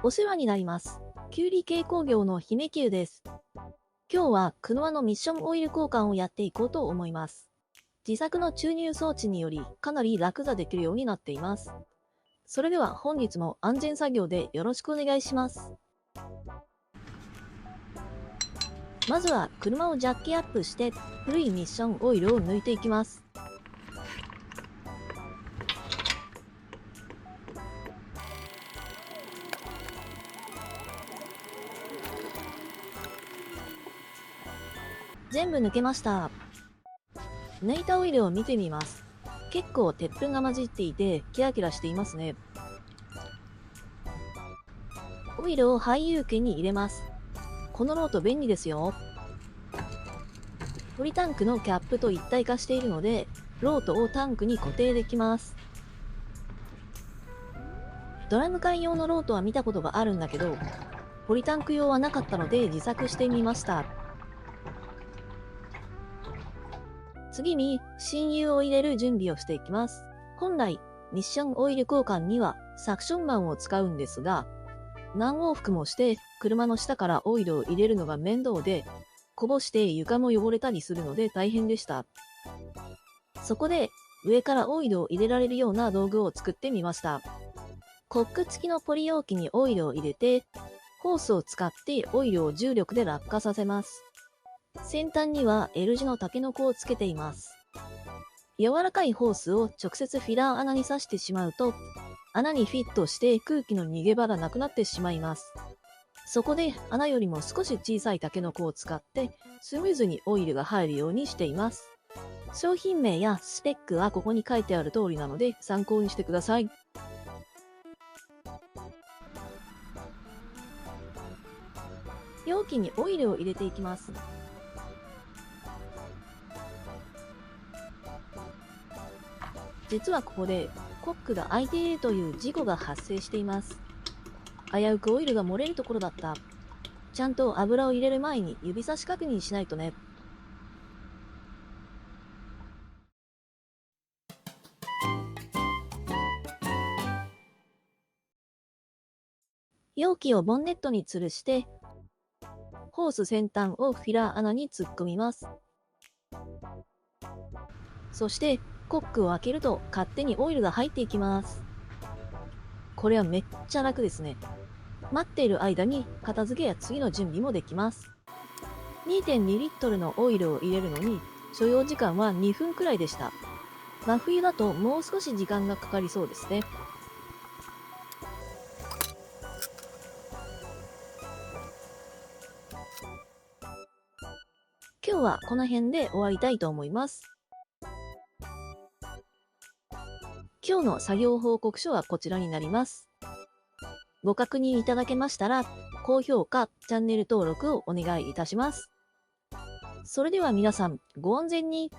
お世話になります。キュウリ系工業の姫キューです。今日は車のミッションオイル交換をやっていこうと思います。自作の注入装置によりかなり楽ができるようになっています。それでは本日も安全作業でよろしくお願いします。まずは車をジャッキアップして古いミッションオイルを抜いていきます。全部抜けました。抜いたオイルを見てみます。結構鉄粉が混じっていてキラキラしていますね。オイルを廃油器に入れます。このロート便利ですよ。ポリタンクのキャップと一体化しているので、ロートをタンクに固定できます。ドラム缶用のロートは見たことがあるんだけど、ポリタンク用はなかったので自作してみました。次に、新油を入れる準備をしていきます。本来、ミッションオイル交換にはサクションマンを使うんですが、何往復もして車の下からオイルを入れるのが面倒で、こぼして床も汚れたりするので大変でした。そこで上からオイルを入れられるような道具を作ってみました。コック付きのポリ容器にオイルを入れて、ホースを使ってオイルを重力で落下させます。先端には L 字のタケノコをつけています。柔らかいホースを直接フィラー穴に刺してしまうと、穴にフィットして空気の逃げ場がなくなってしまいます。そこで穴よりも少し小さいタケノコを使ってスムーズにオイルが入るようにしています。商品名やスペックはここに書いてある通りなので参考にしてください。容器にオイルを入れていきます。実はここでコックが開いているという事故が発生しています。危うくオイルが漏れるところだった。ちゃんと油を入れる前に指差し確認しないとね。容器をボンネットに吊るして、ホース先端をフィラー穴に突っ込みます。そして、コックを開けると勝手にオイルが入っていきます。これはめっちゃ楽ですね。待っている間に片付けや次の準備もできます。2.2 リットルのオイルを入れるのに、所要時間は2分くらいでした。真冬だともう少し時間がかかりそうですね。今日はこの辺で終わりたいと思います。今日の作業報告書はこちらになります。ご確認いただけましたら、高評価、チャンネル登録をお願いいたします。それでは皆さん、ご安全に。